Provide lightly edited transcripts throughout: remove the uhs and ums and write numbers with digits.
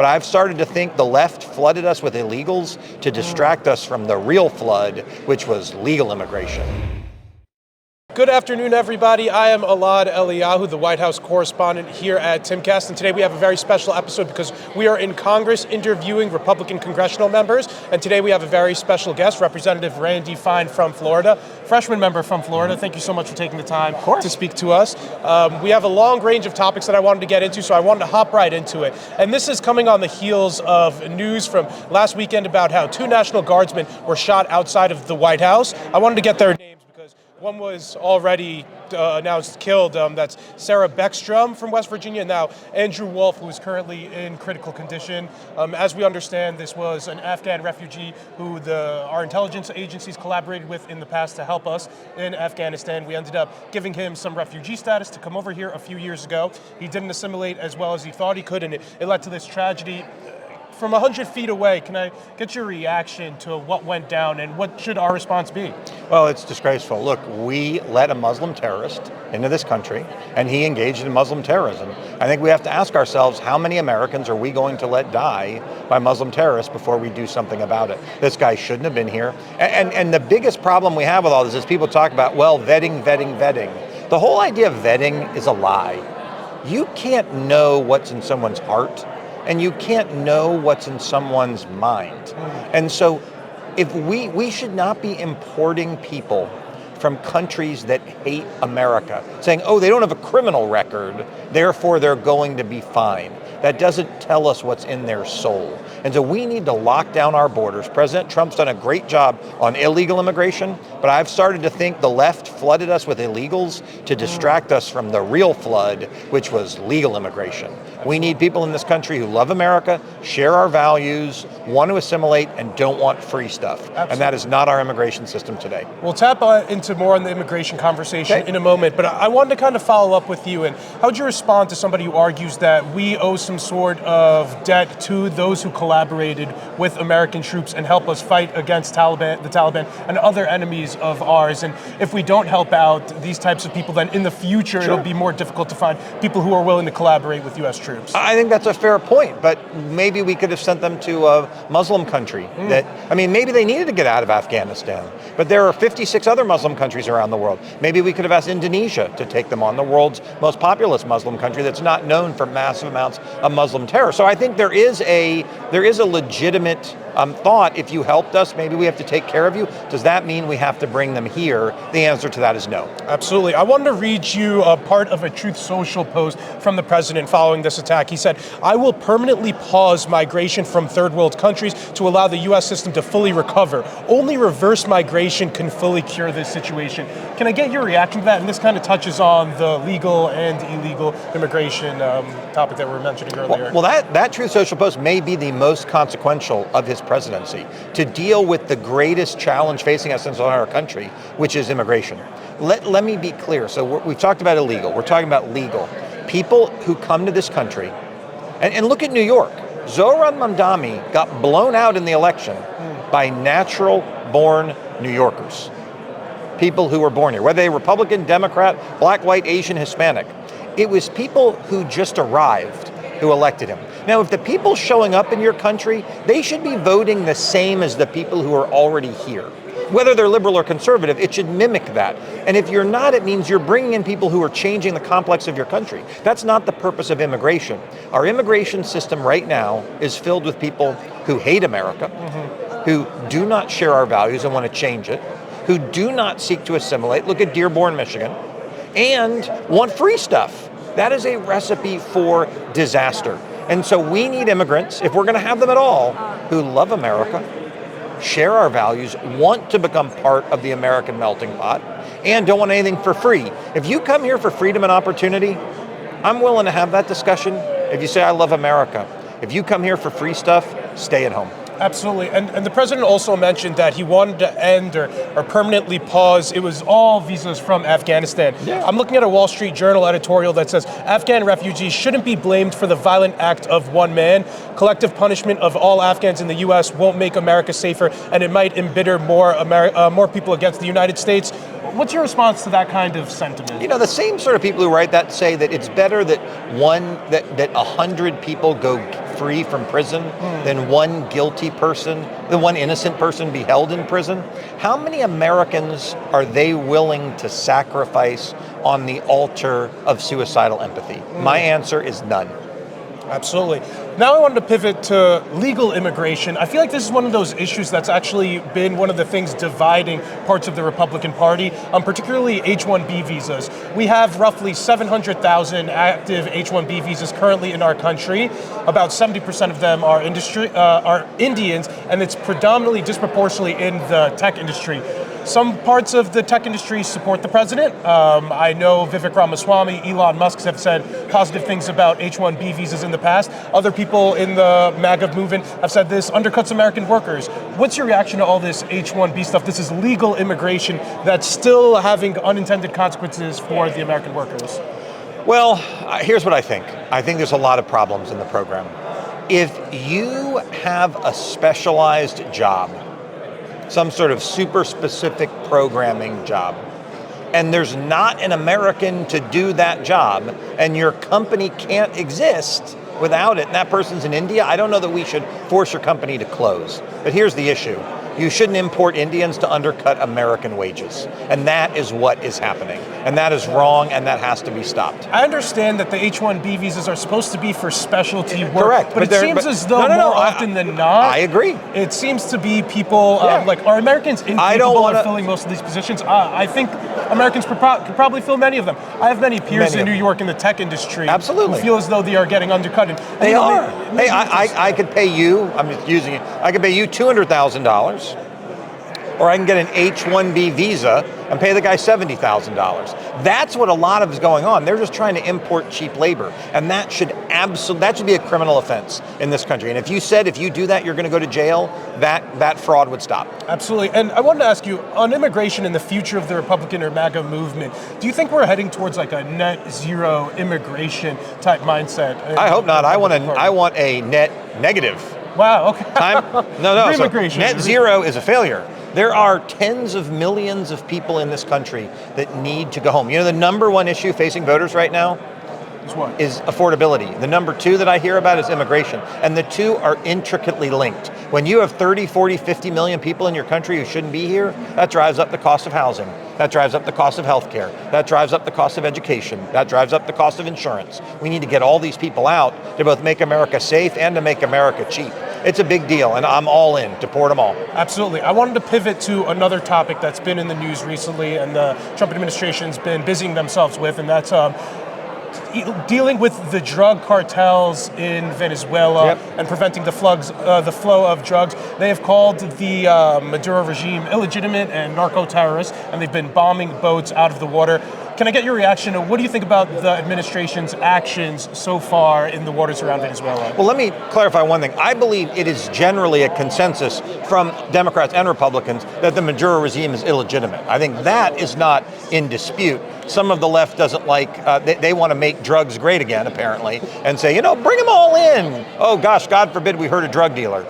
But I've started to think the left flooded us with illegals to distract us from the real flood, which was legal immigration. Good afternoon, everybody. I am Elaad Eliahu, the White House correspondent here at Timcast, and today we have a very special episode because we are in Congress interviewing Republican congressional members, and today we have a very special guest, Representative Randy Fine from Florida, freshman member from Florida. Thank you so much for taking the time to speak to us. We have a long range of topics that I wanted to get into, so I wanted to hop right into it. And this is coming on the heels of news from last weekend about how 2 National Guardsmen were shot outside of the White House. I wanted to get their names because one was already announced killed. That's Sarah Beckstrom from West Virginia, and now Andrew Wolf, who is currently in critical condition. As we understand, this was an Afghan refugee who our intelligence agencies collaborated with in the past to help us in Afghanistan. We ended up giving him some refugee status to come over here a few years ago. He didn't assimilate as well as he thought he could, and it led to this tragedy. From 100 feet away, can I get your reaction to what went down and what should our response be? Well, it's disgraceful. Look, we let a Muslim terrorist into this country, and he engaged in Muslim terrorism. I think we have to ask ourselves, how many Americans are we going to let die by Muslim terrorists before we do something about it? This guy shouldn't have been here. And the biggest problem we have with all this is people talk about, well, vetting. The whole idea of vetting is a lie. You can't know what's in someone's heart, and you can't know what's in someone's mind. And so if we should not be importing people from countries that hate America, saying, oh, they don't have a criminal record, therefore they're going to be fine. That doesn't tell us what's in their soul. And so we need to lock down our borders. President Trump's done a great job on illegal immigration, but I've started to think the left flooded us with illegals to distract us from the real flood, which was legal immigration. We need people in this country who love America, share our values, want to assimilate, and don't want free stuff. Absolutely. And that is not our immigration system today. We'll tap into more on the immigration conversation in a moment, but I wanted to kind of follow up with you. And how would you respond to somebody who argues that we owe some sort of debt to those who collaborated with American troops and help us fight against the Taliban and other enemies of ours? And if we don't help out these types of people, then in the future it'll be more difficult to find people who are willing to collaborate with U.S. troops. I think that's a fair point, but maybe we could have sent them to a Muslim country. Maybe they needed to get out of Afghanistan, but there are 56 other Muslim countries around the world. Maybe we could have asked Indonesia to take them on, the world's most populous Muslim country that's not known for massive amounts of Muslim terror. So I think there is a legitimate thought, if you helped us, maybe we have to take care of you. Does that mean we have to bring them here? The answer to that is no. Absolutely. I wanted to read you a part of a Truth Social post from the president following this attack. He said, "I will permanently pause migration from third world countries to allow the U.S. system to fully recover. Only reverse migration can fully cure this situation." Can I get your reaction to that? And this kind of touches on the legal and illegal immigration topic that we were mentioning earlier. Well, that Truth Social post may be the most consequential of his presidency to deal with the greatest challenge facing us in our country, which is immigration. Let me be clear. So we've talked about illegal. We're talking about legal. People who come to this country, and look at New York. Zohran Mamdani got blown out in the election by natural-born New Yorkers. People who were born here, whether they were Republican, Democrat, black, white, Asian, Hispanic. It was people who just arrived who elected him. Now, if the people showing up in your country, they should be voting the same as the people who are already here. Whether they're liberal or conservative, it should mimic that. And if you're not, it means you're bringing in people who are changing the complex of your country. That's not the purpose of immigration. Our immigration system right now is filled with people who hate America, who do not share our values and want to change it, who do not seek to assimilate, look at Dearborn, Michigan, and want free stuff. That is a recipe for disaster. And so we need immigrants, if we're going to have them at all, who love America, share our values, want to become part of the American melting pot, and don't want anything for free. If you come here for freedom and opportunity, I'm willing to have that discussion. If you say, I love America. If you come here for free stuff, stay at home. Absolutely. And the president also mentioned that he wanted to end or permanently pause. It was all visas from Afghanistan. Yeah. I'm looking at a Wall Street Journal editorial that says Afghan refugees shouldn't be blamed for the violent act of one man. Collective punishment of all Afghans in the U.S. won't make America safer, and it might embitter more people against the United States. What's your response to that kind of sentiment? You know, the same sort of people who write that say that it's better that 100 people go free from prison than one one innocent person be held in prison? How many Americans are they willing to sacrifice on the altar of suicidal empathy? My answer is none. Absolutely. Now I wanted to pivot to legal immigration. I feel like this is one of those issues that's actually been one of the things dividing parts of the Republican Party, particularly H-1B visas. We have roughly 700,000 active H-1B visas currently in our country. About 70% of them are Indians, and it's predominantly disproportionately in the tech industry. Some parts of the tech industry support the president. I know Vivek Ramaswamy, Elon Musk have said positive things about H-1B visas in the past. Other people in the MAGA movement have said this undercuts American workers. What's your reaction to all this H-1B stuff? This is legal immigration that's still having unintended consequences for the American workers. Well, here's what I think. I think there's a lot of problems in the program. If you have a specialized job, some sort of super specific programming job, and there's not an American to do that job, and your company can't exist without it, and that person's in India, I don't know that we should force your company to close. But here's the issue. You shouldn't import Indians to undercut American wages. And that is what is happening. And that is wrong, and that has to be stopped. I understand that the H-1B visas are supposed to be for specialty work. Correct. But it seems as though more often than not, I agree. It seems to be people, are Americans incapable of filling most of these positions? I think Americans could probably fill many of them. I have many peers in New York in the tech industry. Absolutely. Who feel as though they are getting undercut. They are. Hey, I could pay you, I'm just using it, I could pay you $200,000, or I can get an H-1B visa and pay the guy $70,000. That's what a lot of is going on. They're just trying to import cheap labor, and that should be a criminal offense in this country. And if you do that, you're going to go to jail, that fraud would stop. Absolutely. And I wanted to ask you, on immigration and the future of the Republican or MAGA movement, do you think we're heading towards like a net zero immigration type mindset? I hope not. I want a net negative. Wow, okay. No. So net zero is a failure. There are tens of millions of people in this country that need to go home. You know, the number one issue facing voters right now is affordability. The number two that I hear about is immigration. And the two are intricately linked. When you have 30, 40, 50 million people in your country who shouldn't be here, that drives up the cost of housing. That drives up the cost of healthcare. That drives up the cost of education. That drives up the cost of insurance. We need to get all these people out to both make America safe and to make America cheap. It's a big deal, and I'm all in. Deport them all. Absolutely. I wanted to pivot to another topic that's been in the news recently, and the Trump administration's been busying themselves with, and that's dealing with the drug cartels in Venezuela and preventing the flow of drugs. They have called the Maduro regime illegitimate and narco-terrorists, and they've been bombing boats out of the water. Can I get your reaction? What do you think about the administration's actions so far in the waters around Venezuela? Well, let me clarify one thing. I believe it is generally a consensus from Democrats and Republicans that the Maduro regime is illegitimate. I think that is not in dispute. Some of the left doesn't like, they want to make drugs great again, apparently, and say, bring them all in. Oh gosh, God forbid we hurt a drug dealer.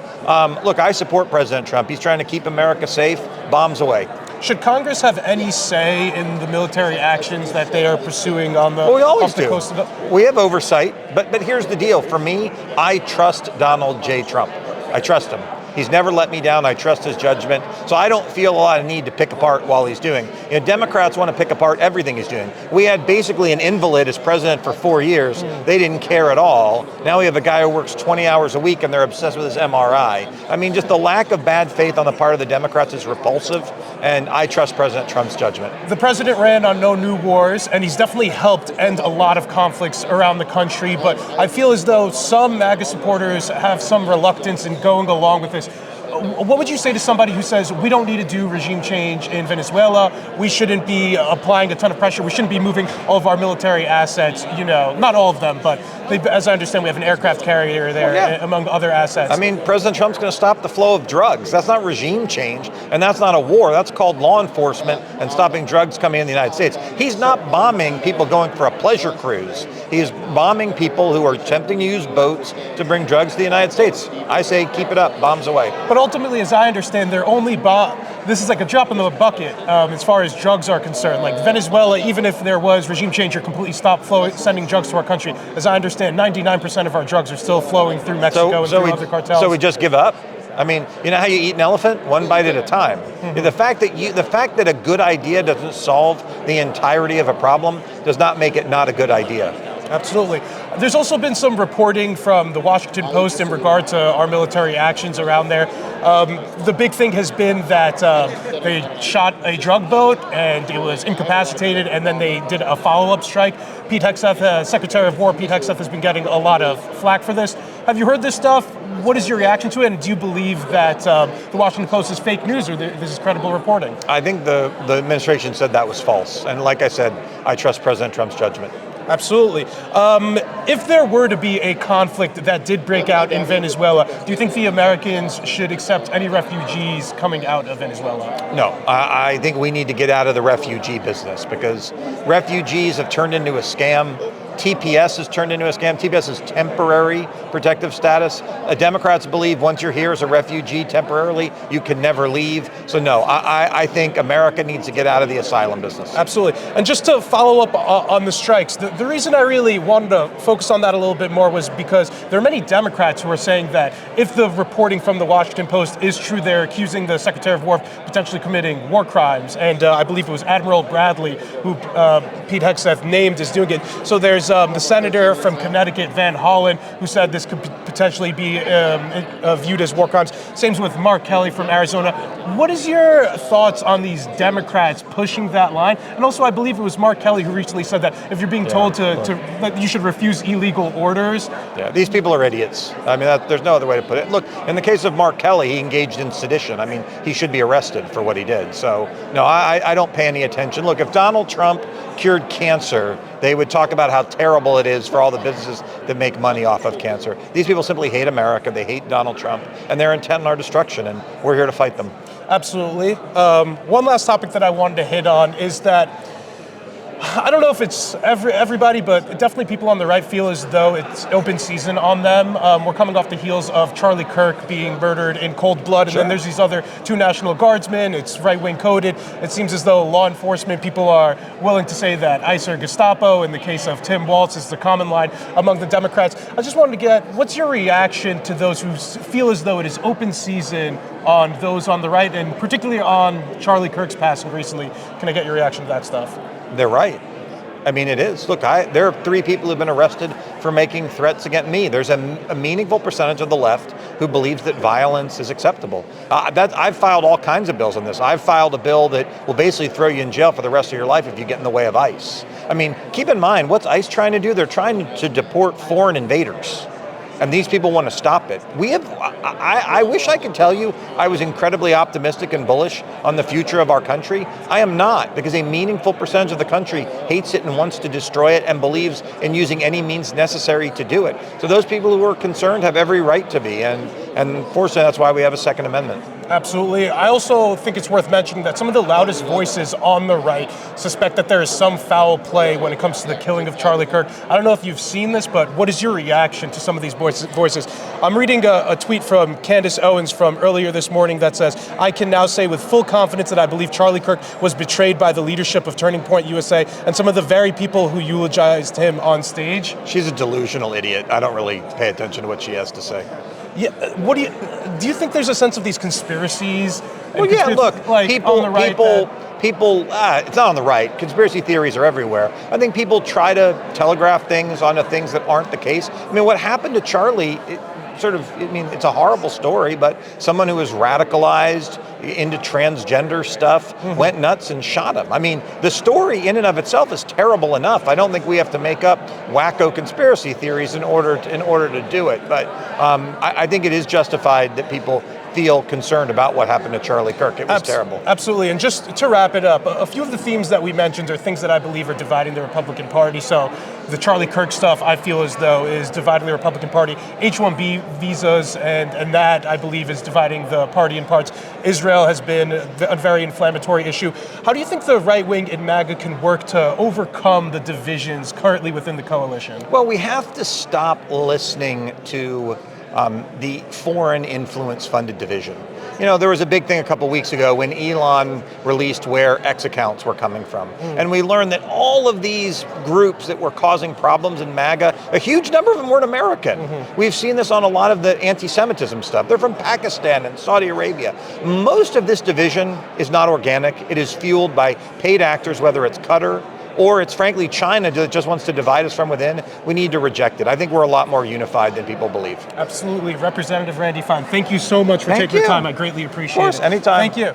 Look, I support President Trump. He's trying to keep America safe, bombs away. Should Congress have any say in the military actions that they are pursuing on the, we always do. Coast of We have oversight, but here's the deal. For me, I trust Donald J. Trump. I trust him. He's never let me down. I trust his judgment. So I don't feel a lot of need to pick apart while he's doing. Democrats want to pick apart everything he's doing. We had basically an invalid as president for 4 years. They didn't care at all. Now we have a guy who works 20 hours a week and they're obsessed with his MRI. I mean, just the lack of bad faith on the part of the Democrats is repulsive, and I trust President Trump's judgment. The president ran on no new wars, and he's definitely helped end a lot of conflicts around the country, but I feel as though some MAGA supporters have some reluctance in going along with this. What would you say to somebody who says, we don't need to do regime change in Venezuela, we shouldn't be applying a ton of pressure, we shouldn't be moving all of our military assets, not all of them, but as I understand, we have an aircraft carrier there, among other assets. I mean, President Trump's going to stop the flow of drugs. That's not regime change, and that's not a war. That's called law enforcement and stopping drugs coming in the United States. He's not bombing people going for a pleasure cruise. He is bombing people who are attempting to use boats to bring drugs to the United States. I say keep it up, bombs away. But ultimately, as I understand, they're only this is like a drop in the bucket as far as drugs are concerned. Like Venezuela, even if there was regime change or completely stopped sending drugs to our country, as I understand, 99% of our drugs are still flowing through Mexico and through other cartels. So we just give up? I mean, you know how you eat an elephant? One bite at a time. Mm-hmm. The fact that a good idea doesn't solve the entirety of a problem does not make it not a good idea. Absolutely. There's also been some reporting from the Washington Post in regard to our military actions around there. The big thing has been that they shot a drug boat and it was incapacitated, and then they did a follow-up strike. Pete Hegseth, Secretary of War Pete Hegseth, has been getting a lot of flack for this. Have you heard this stuff? What is your reaction to it? And do you believe that the Washington Post is fake news or this is credible reporting? I think the administration said that was false. And like I said, I trust President Trump's judgment. Absolutely. If there were to be a conflict that did break out in Venezuela, do you think the Americans should accept any refugees coming out of Venezuela? No, I think we need to get out of the refugee business because refugees have turned into a scam. TPS has turned into a scam. TPS is temporary protective status. Democrats believe once you're here as a refugee temporarily, you can never leave. So no, I think America needs to get out of the asylum business. Absolutely. And just to follow up on the strikes, the reason I really wanted to focus on that a little bit more was because there are many Democrats who are saying that if the reporting from the Washington Post is true, they're accusing the Secretary of War of potentially committing war crimes. And I believe it was Admiral Bradley who Pete Hegseth named as doing it. So there's the senator from Connecticut, Van Hollen, who said this could potentially be viewed as war crimes. Same with Mark Kelly from Arizona. What is your thoughts on these Democrats pushing that line? And also, I believe it was Mark Kelly who recently said that if you're being told that you should refuse illegal orders. Yeah, these people are idiots. I mean, there's no other way to put it. Look, in the case of Mark Kelly, he engaged in sedition. I mean, he should be arrested for what he did. So, no, I don't pay any attention. Look, if Donald Trump cured cancer, they would talk about how terrible it is for all the businesses that make money off of cancer. These people simply hate America, they hate Donald Trump, and they're intent on our destruction, and we're here to fight them. Absolutely. One last topic that I wanted to hit on is that I don't know if it's everybody, but definitely people on the right feel as though it's open season on them. We're coming off the heels of Charlie Kirk being murdered in cold blood, and then there's these other two National Guardsmen. It's right-wing coded. It seems as though law enforcement people are willing to say that ICE are Gestapo. In the case of Tim Walz, is the common line among the Democrats. I just wanted to get, what's your reaction to those who feel as though it is open season on those on the right, and particularly on Charlie Kirk's passing recently? Can I get your reaction to that stuff? They're right. I mean, it is. Look, there are 3 people who've been arrested for making threats against me. There's a meaningful percentage of the left who believes that violence is acceptable. I've filed all kinds of bills on this. I've filed a bill that will basically throw you in jail for the rest of your life if you get in the way of ICE. I mean, keep in mind, what's ICE trying to do? They're trying to deport foreign invaders. And these people want to stop it. I wish I could tell you I was incredibly optimistic and bullish on the future of our country. I am not, because a meaningful percentage of the country hates it and wants to destroy it and believes in using any means necessary to do it. So those people who are concerned have every right to be, and fortunately that's why we have a Second Amendment. Absolutely. I also think it's worth mentioning that some of the loudest voices on the right suspect that there is some foul play when it comes to the killing of Charlie Kirk. I don't know if you've seen this, but what is your reaction to some of these voices? I'm reading a tweet from Candace Owens from earlier this morning that says, "I can now say with full confidence that I believe Charlie Kirk was betrayed by the leadership of Turning Point USA and some of the very people who eulogized him on stage." She's a delusional idiot. I don't really pay attention to what she has to say. Yeah, what do you think there's a sense of these conspiracies? Well, yeah, look, like people, on the right it's not on the right. Conspiracy theories are everywhere. I think people try to telegraph things onto things that aren't the case. I mean, what happened to Charlie, it's a horrible story, but someone who was radicalized into transgender stuff went nuts and shot him. I mean, the story in and of itself is terrible enough. I don't think we have to make up wacko conspiracy theories in order to do it. But I think it is justified that people feel concerned about what happened to Charlie Kirk. It was terrible. Absolutely. And just to wrap it up, a few of the themes that we mentioned are things that I believe are dividing the Republican Party. So the Charlie Kirk stuff, I feel as though, is dividing the Republican Party. H-1B visas, and that, I believe, is dividing the party in parts. Israel has been a very inflammatory issue. How do you think the right wing in MAGA can work to overcome the divisions currently within the coalition? Well, we have to stop listening to the foreign influence funded division. You know, there was a big thing a couple weeks ago when Elon released where X accounts were coming from. And we learned that all of these groups that were causing problems in MAGA, a huge number of them weren't American. We've seen this on a lot of the anti-Semitism stuff. They're from Pakistan and Saudi Arabia. Most of this division is not organic. It is fueled by paid actors, whether it's Qatar or it's frankly China that just wants to divide us from within. We need to reject it. I think we're a lot more unified than people believe. Absolutely. Representative Randy Fine, thank you so much for taking the time. I greatly appreciate it. Of course, anytime. Thank you.